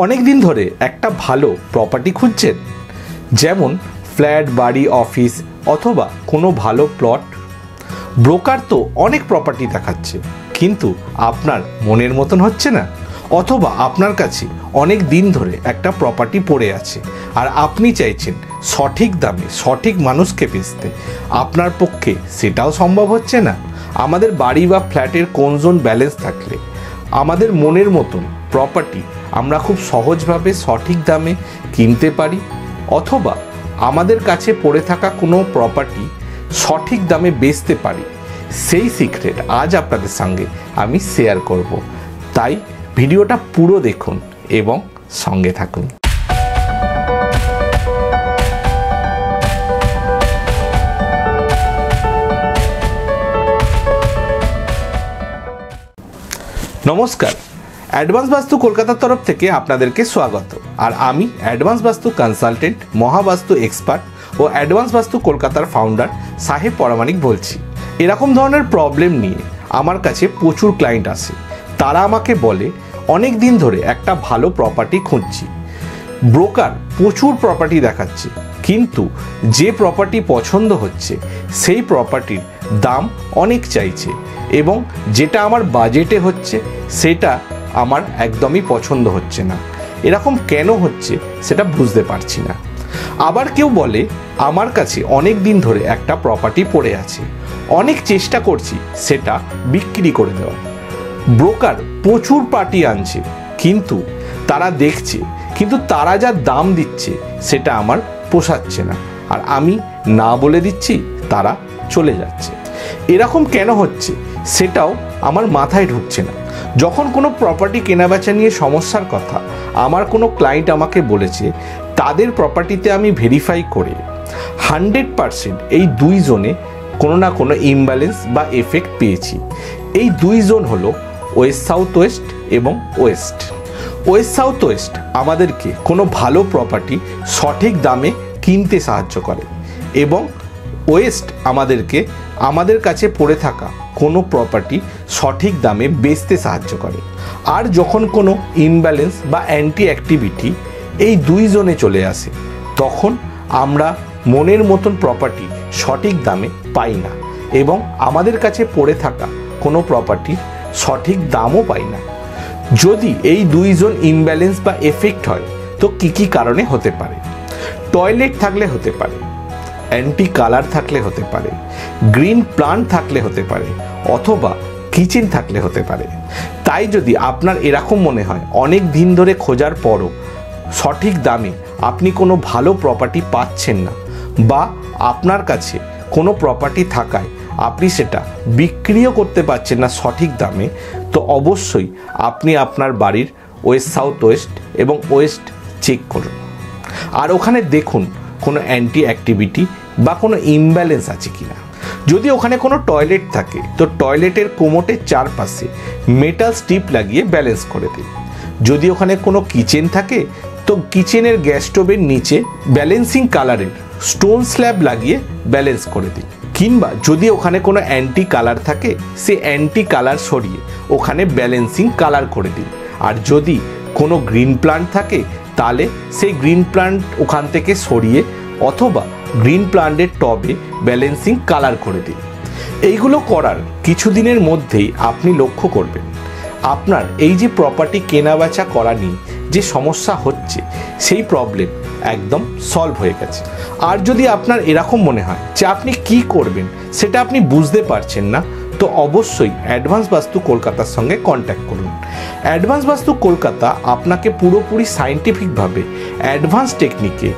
অনেক দিন ধরে একটা ভালো প্রপার্টি খুঁজছেন, যেমন ফ্ল্যাট, বাড়ি, অফিস অথবা কোনো ভালো প্লট। ব্রোকার তো অনেক প্রপার্টি দেখাচ্ছে, কিন্তু আপনার মনের মতন হচ্ছে না। অথবা আপনার কাছে অনেক দিন ধরে একটা প্রপার্টি পড়ে আছে আর আপনি চাইছেন সঠিক দামে সঠিক মানুষকে বেচতে, আপনার পক্ষে সেটাও সম্ভব হচ্ছে না। আমাদের বাড়ি বা ফ্ল্যাটের কোন জোন ব্যালেন্স থাকলে আমাদের মনের মতন প্রপার্টি আমরা খুব সহজভাবে সঠিক দামে কিনতে পারি, অথবা আমাদের কাছে পড়ে থাকা কোনো প্রপার্টি সঠিক দামে বেচতে পারি, সেই সিক্রেট আজ আপনাদের সঙ্গে আমি শেয়ার করব। তাই ভিডিওটা পুরো দেখুন এবং সঙ্গে থাকুন। নমস্কার, অ্যাডভান্স বাস্তু কলকাতার তরফ থেকে আপনাদেরকে স্বাগত। আর আমি অ্যাডভান্স বাস্তু কনসালটেন্ট, মহাবাস্তু এক্সপার্ট ও অ্যাডভান্স বাস্তু কলকাতার ফাউন্ডার সাহেব পরামানিক বলছি। এরকম ধরনের প্রবলেম নিয়ে আমার কাছে প্রচুর ক্লায়েন্ট আসে। তারা আমাকে বলে, অনেক দিন ধরে একটা ভালো প্রপার্টি খুঁজছি, ব্রোকার প্রচুর প্রপার্টি দেখাচ্ছে, কিন্তু যে প্রপার্টি পছন্দ হচ্ছে সেই প্রপার্টির দাম অনেক চাইছে, এবং যেটা আমার বাজেটে হচ্ছে সেটা আমার একদমই পছন্দ হচ্ছে না। এরকম কেন হচ্ছে সেটা বুঝতে পারছি না। আবার কেউ বলে, আমার কাছে অনেক দিন ধরে একটা প্রপার্টি পড়ে আছে, অনেক চেষ্টা করছি সেটা বিক্রি করে দেওয়ার। ব্রোকার প্রচুর পার্টি আনছে, কিন্তু তারা দেখছে, কিন্তু তারা যা দাম দিচ্ছে সেটা আমার পোষাচ্ছে না, আর আমি না বলে দিচ্ছি, তারা চলে যাচ্ছে। এরকম কেন হচ্ছে সেটাও আমার মাথায় ঢুকছে না। যখন কোনো প্রপার্টি কেনাবেচা নিয়ে সমস্যার কথা আমার কোনো ক্লায়েন্ট আমাকে বলেছে, তাদের প্রপার্টিতে আমি ভেরিফাই করে 100% এই দুই জোনে কোনো না কোনো ইমব্যালেন্স বা এফেক্ট পেয়েছি। এই দুই জোন হলো ওয়েস্ট সাউথ ওয়েস্ট এবং ওয়েস্ট। ওয়েস্ট সাউথ ওয়েস্ট আমাদেরকে কোনো ভালো প্রপার্টি সঠিক দামে কিনতে সাহায্য করে, এবং ওয়েস্ট আমাদেরকে আমাদের কাছে পড়ে থাকা কোনো প্রপার্টি সঠিক দামে বেচতে সাহায্য করে। আর যখন কোনো ইমব্যালেন্স বা অ্যান্টি অ্যাক্টিভিটি এই দুই জোনে চলে আসে, তখন আমরা মনের মতন প্রপার্টি সঠিক দামে পাই না, এবং আমাদের কাছে পড়ে থাকা কোনো প্রপার্টির সঠিক দামও পাই না। যদি এই দুই জোন ইমব্যালেন্স বা এফেক্ট হয়, তো কী কী কারণে হতে পারে? টয়লেট থাকলে হতে পারে, অ্যান্টি কালার থাকলে হতে পারে, গ্রিন প্লান্ট থাকলে হতে পারে, অথবা কিচেন থাকলে হতে পারে। তাই যদি আপনার এরকম মনে হয় অনেক দিন ধরে খোঁজার পরও সঠিক দামে আপনি কোনো ভালো প্রপার্টি পাচ্ছেন না, বা আপনার কাছে কোনো প্রপার্টি থাকায় আপনি সেটা বিক্রিও করতে পারছেন না সঠিক দামে, তো অবশ্যই আপনি আপনার বাড়ির ওয়েস্ট সাউথ ওয়েস্ট এবং ওয়েস্ট চেক করুন। আর ওখানে দেখুন কোনো অ্যান্টি অ্যাক্টিভিটি বা কোনো ইমব্যালেন্স আছে কিনা। যদি ওখানে কোনো টয়লেট থাকে, তো টয়লেটের কোমোটের চারপাশে মেটাল স্ট্রিপ লাগিয়ে ব্যালেন্স করে দিন। যদি ওখানে কোনো কিচেন থাকে, তো কিচেনের গ্যাস স্টোভের নিচে ব্যালেন্সিং কালারের স্টোন স্ল্যাব লাগিয়ে ব্যালেন্স করে দিন। কিংবা যদি ওখানে কোনো অ্যান্টি কালার থাকে, সে অ্যান্টি কালার সরিয়ে ওখানে ব্যালেন্সিং কালার করে দিন। আর যদি কোনো গ্রিন প্লান্ট থাকে, তাহলে সেই গ্রিন প্লান্ট ওখান থেকে সরিয়ে অথবা গ্রিন প্লান্টের টবে ব্যালেন্সিং কালার করে দিন। এইগুলো করার কিছুদিনের মধ্যেই আপনি লক্ষ্য করবেন আপনার এই যে প্রপার্টি কেনাবেচা করা নিয়ে যে সমস্যা হচ্ছে, সেই প্রবলেম একদম সলভ হয়ে গেছে। আর যদি আপনার এরকম মনে হয় যে আপনি কি করবেন সেটা আপনি বুঝতে পারছেন না, তো অবশ্যই অ্যাডভান্স বাস্তু কলকাতার সঙ্গে কন্ট্যাক্ট করুন। অ্যাডভান্স বাস্তু কলকাতা আপনাকে পুরোপুরি সায়েন্টিফিকভাবে অ্যাডভান্স টেকনিকে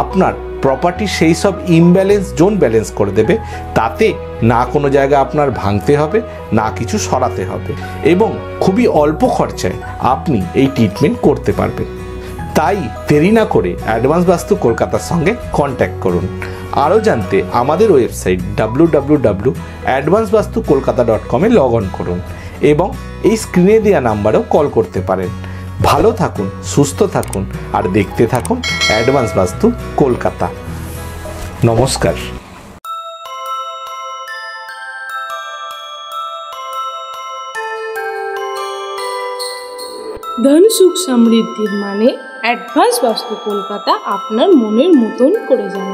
আপনার প্রপার্টি সেই সব ইমব্যালেন্স জোন ব্যালেন্স করে দেবে। তাতে না কোনো জায়গা আপনার ভাঙতে হবে, না কিছু সরাতে হবে, এবং খুবই অল্প খরচায় আপনি এই ট্রিটমেন্ট করতে পারবেন। তাই দেরি না করে অ্যাডভান্স বাস্তু কলকাতার সঙ্গে কন্ট্যাক্ট করুন। আরও জানতে আমাদের ওয়েবসাইট www.advancevastukolkata.com লগ অন করুন, এবং এই স্ক্রিনে দেওয়া নাম্বারেও কল করতে পারেন। ভালো থাকুন, সুস্থ থাকুন, আর দেখতে থাকুন অ্যাডভান্স বাস্তু কলকাতা। নমস্কার। ধন সুখ সমৃদ্ধির মানে অ্যাডভান্স বাস্তু কলকাতা আপনার মনের মতন করে যাবে।